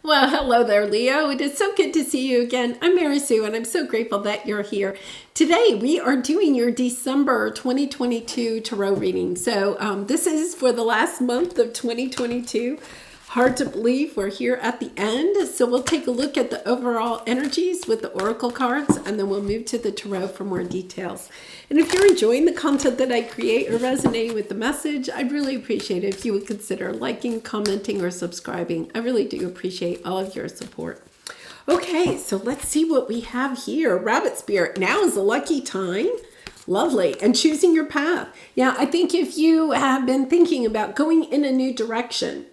Well, hello there, Leo. It is so good to see you again. I'm Mary Sue, and I'm so grateful that you're here. Today, we are doing your December 2022 tarot reading. So this is for the last month of 2022. Hard to believe we're here at the end. So we'll take a look at the overall energies with the oracle cards, and then we'll move to the tarot for more details. And if you're enjoying the content that I create or resonating with the message, I'd really appreciate it if you would consider liking, commenting, or subscribing. I really do appreciate all of your support. Okay, so let's see what we have here. Rabbit Spirit, now is a lucky time. Lovely. And choosing your path. Yeah, I think if you have been thinking about going in a new direction,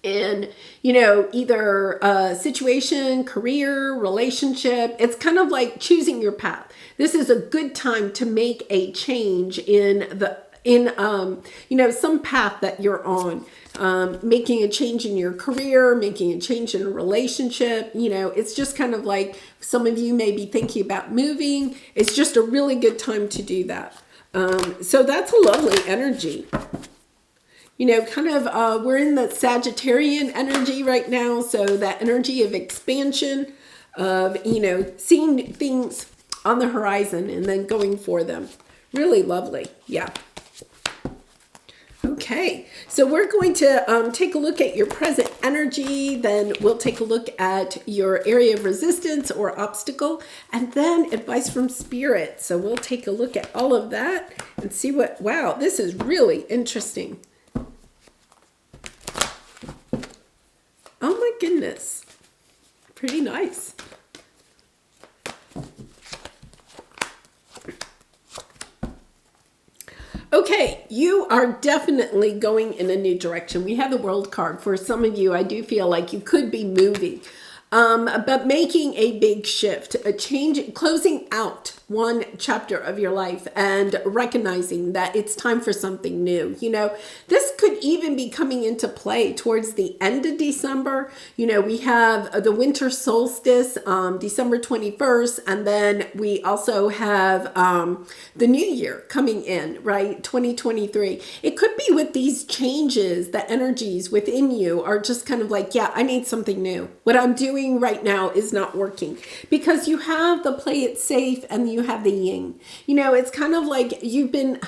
in, either a situation, career, relationship, it's kind of like choosing your path. This is a good time to make a change in some path that you're on. Making a change in your career, making a change in a relationship. It's just kind of like some of you may be thinking about moving. It's just a really good time to do that. So that's a lovely energy. We're in the Sagittarian energy right now. So that energy of expansion, of, seeing things on the horizon and then going for them. Really lovely. Yeah. Okay, so we're going to take a look at your present energy, then we'll take a look at your area of resistance or obstacle, and then advice from Spirit. So we'll take a look at all of that and see wow, this is really interesting. Oh my goodness, pretty nice. Okay, you are definitely going in a new direction. We have the World card. For some of you, I do feel like you could be moving, but making a big shift, a change, closing out one chapter of your life and recognizing that it's time for something new. This could even be coming into play towards the end of December. We have the winter solstice, December 21st, and then we also have the new year coming in, right? 2023. It could be with these changes, the energies within you are just kind of like, yeah, I need something new. What I'm doing right now is not working, because you have the play it safe and you have the yin. It's kind of like you've been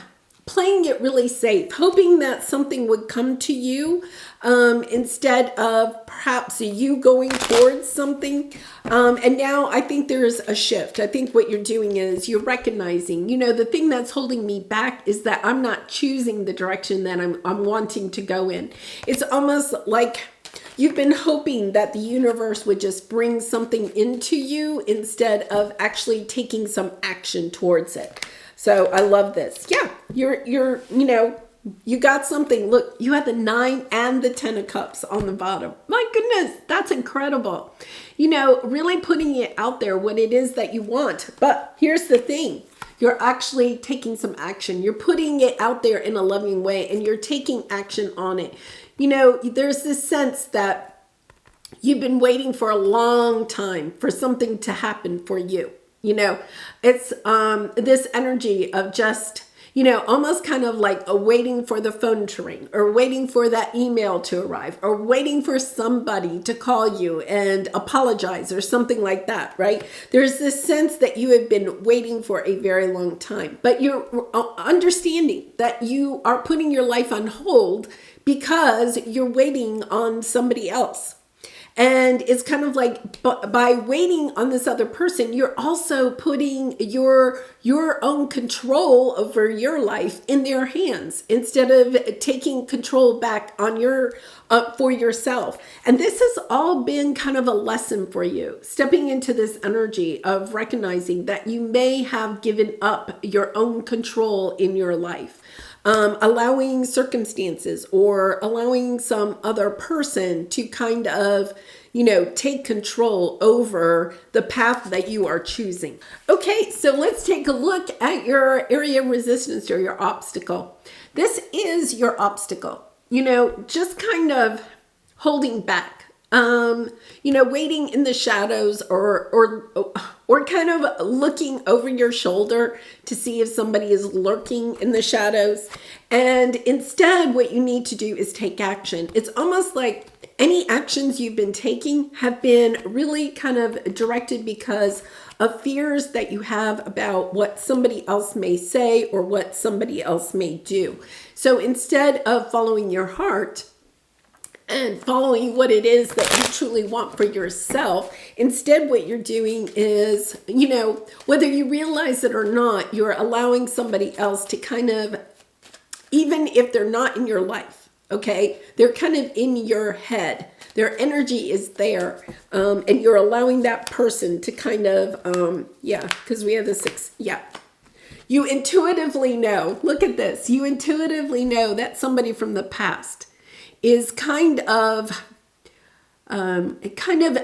playing it really safe, hoping that something would come to you instead of perhaps you going towards something. And now I think there's a shift. I think what you're doing is you're recognizing, the thing that's holding me back is that I'm not choosing the direction that I'm wanting to go in. It's almost like you've been hoping that the universe would just bring something into you instead of actually taking some action towards it. So I love this. Yeah, you got something. Look, you had the 9 and the 10 of cups on the bottom. My goodness, that's incredible. Really putting it out there, what it is that you want. But here's the thing. You're actually taking some action. You're putting it out there in a loving way, and you're taking action on it. There's this sense that you've been waiting for a long time for something to happen for you. It's this energy of just, almost kind of like waiting for the phone to ring, or waiting for that email to arrive, or waiting for somebody to call you and apologize or something like that, right? There's this sense that you have been waiting for a very long time, but you're understanding that you are putting your life on hold because you're waiting on somebody else. And it's kind of like by waiting on this other person, you're also putting your own control over your life in their hands instead of taking control back on for yourself. And this has all been kind of a lesson for you, stepping into this energy of recognizing that you may have given up your own control in your life. Allowing circumstances or allowing some other person to kind of, take control over the path that you are choosing. Okay, so let's take a look at your area of resistance or your obstacle. This is your obstacle, just kind of holding back. Waiting in the shadows or kind of looking over your shoulder to see if somebody is lurking in the shadows. And instead, what you need to do is take action. It's almost like Any actions you've been taking have been really kind of directed because of fears that you have about what somebody else may say or what somebody else may do. So instead of following your heart and following what it is that you truly want for yourself, instead what you're doing is, whether you realize it or not, you're allowing somebody else to kind of, even if they're not in your life, okay, they're kind of in your head. Their energy is there, and you're allowing that person to kind of, because we have the 6, You intuitively know, look at this, you intuitively know that somebody from the past is kind of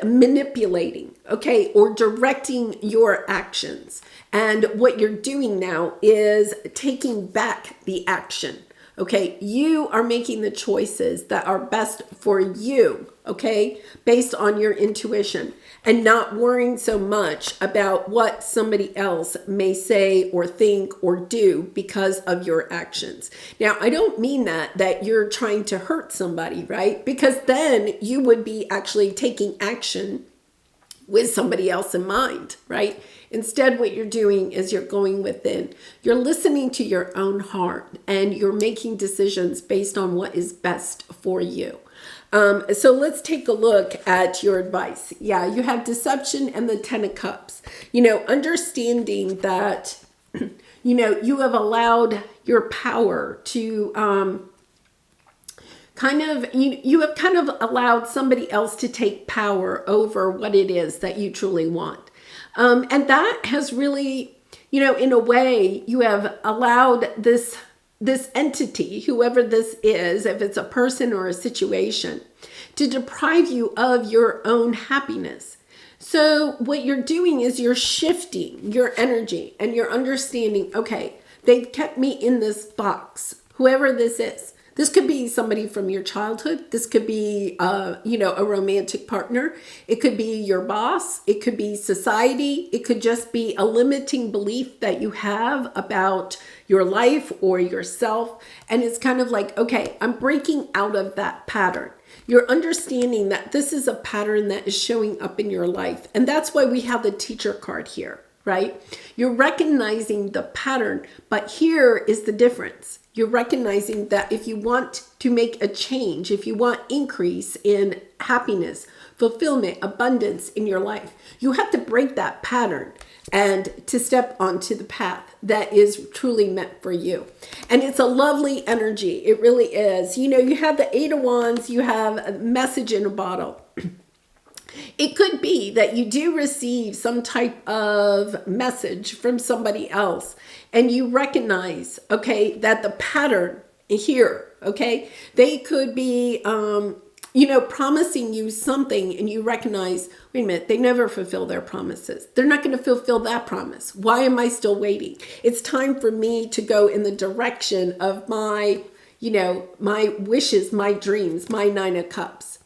manipulating, okay, or directing your actions. And what you're doing now is taking back the action. Okay, you are making the choices that are best for you, okay, based on your intuition, and not worrying so much about what somebody else may say or think or do because of your actions. Now, I don't mean that you're trying to hurt somebody, right? Because then you would be actually taking action with somebody else in mind, right? Instead, what you're doing is you're going within. You're listening to your own heart and you're making decisions based on what is best for you. So let's take a look at your advice. Yeah, you have deception and the 10 of Cups. Understanding that, you have allowed your power to you have kind of allowed somebody else to take power over what it is that you truly want. And that has really, in a way, you have allowed this entity, whoever this is, if it's a person or a situation, to deprive you of your own happiness. So what you're doing is you're shifting your energy and you're understanding, okay, they've kept me in this box, whoever this is. This could be somebody from your childhood. This could be, a romantic partner. It could be your boss. It could be society. It could just be a limiting belief that you have about your life or yourself. And it's kind of like, okay, I'm breaking out of that pattern. You're understanding that this is a pattern that is showing up in your life. And that's why we have the teacher card here, right? You're recognizing the pattern, but here is the difference. You're recognizing that if you want to make a change, if you want increase in happiness, fulfillment, abundance in your life, you have to break that pattern and to step onto the path that is truly meant for you. And it's a lovely energy. It really is. You have the 8 of Wands, you have a message in a bottle. It could be that you do receive some type of message from somebody else and you recognize, okay, that the pattern here, okay, they could be, promising you something and you recognize, wait a minute, they never fulfill their promises. They're not going to fulfill that promise. Why am I still waiting? It's time for me to go in the direction of my, my wishes, my dreams, my 9 of Cups.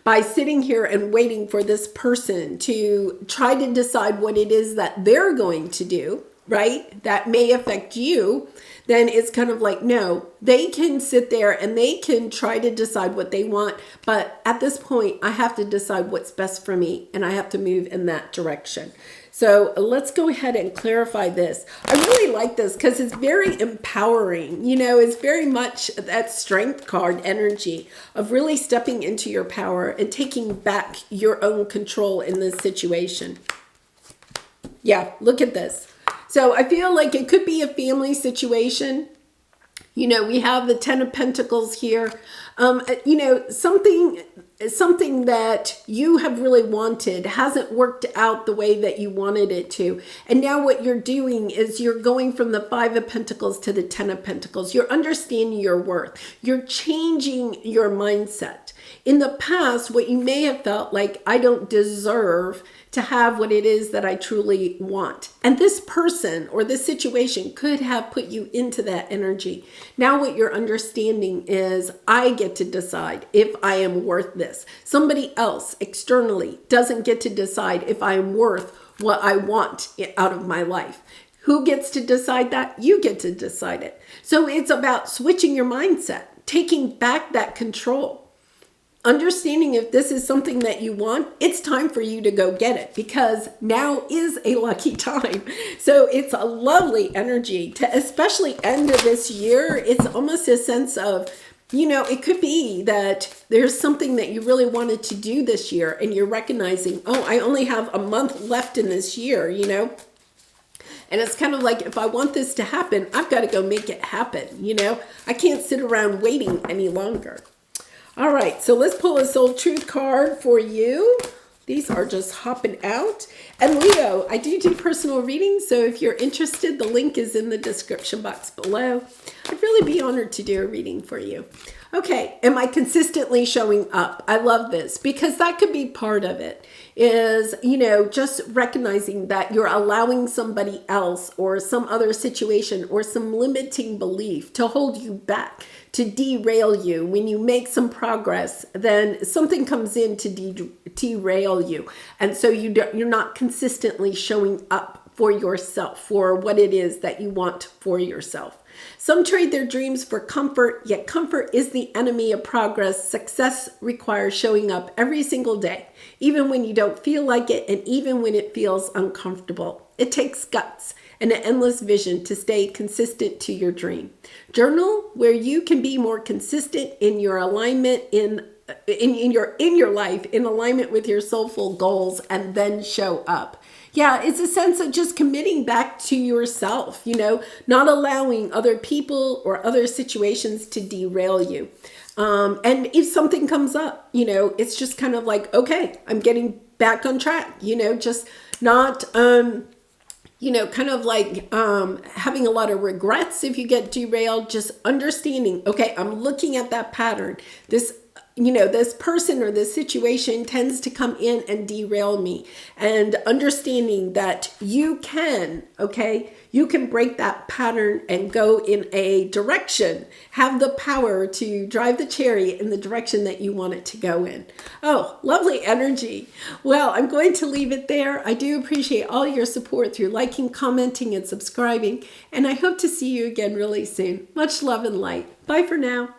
By sitting here and waiting for this person to try to decide what it is that they're going to do, right? That may affect you, then it's kind of like, no, they can sit there and they can try to decide what they want. But at this point, I have to decide what's best for me and I have to move in that direction. So let's go ahead and clarify this. I really like this because it's very empowering. It's very much that strength card energy of really stepping into your power and taking back your own control in this situation. Yeah, look at this. So I feel like it could be a family situation. We have the 10 of Pentacles here. Something that you have really wanted hasn't worked out the way that you wanted it to. And now what you're doing is you're going from the 5 of Pentacles to the 10 of Pentacles. You're understanding your worth. You're changing your mindset. In the past, what you may have felt like, I don't deserve to have what it is that I truly want. And this person or this situation could have put you into that energy. Now what you're understanding is I get to decide if I am worth this. Somebody else externally doesn't get to decide if I am worth what I want out of my life. Who gets to decide that? You get to decide it. So it's about switching your mindset, taking back that control. understanding if this is something that you want, it's time for you to go get it, because now is a lucky time. So it's a lovely energy to especially end of this year. It's almost a sense of, it could be that there's something that you really wanted to do this year and you're recognizing, oh, I only have a month left in this year, And it's kind of like, if I want this to happen, I've got to go make it happen, I can't sit around waiting any longer. All right, so let's pull a Soul Truth card for you. These are just hopping out. And Leo, I do personal readings, so if you're interested, the link is in the description box below. I'd really be honored to do a reading for you. Okay, am I consistently showing up? I love this, because that could be part of it, is, just recognizing that you're allowing somebody else or some other situation or some limiting belief to hold you back, to derail you. When you make some progress, then something comes in to derail you. And so you're not consistently showing up for yourself, for what it is that you want for yourself. Some trade their dreams for comfort, yet comfort is the enemy of progress. Success requires showing up every single day, even when you don't feel like it and even when it feels uncomfortable. It takes guts and an endless vision to stay consistent to your dream. Journal where you can be more consistent in your alignment in your life, in alignment with your soulful goals, and then show up. Yeah, it's a sense of just committing back to yourself, not allowing other people or other situations to derail you. And if something comes up, it's just kind of like, okay, I'm getting back on track, just not, kind of like having a lot of regrets if you get derailed, just understanding, okay, I'm looking at that pattern. This person or this situation tends to come in and derail me, and understanding that you can break that pattern and go in a direction, have the power to drive the chariot in the direction that you want it to go in. Oh, lovely energy. Well, I'm going to leave it there. I do appreciate all your support through liking, commenting, and subscribing, and I hope to see you again really soon. Much love and light. Bye for now.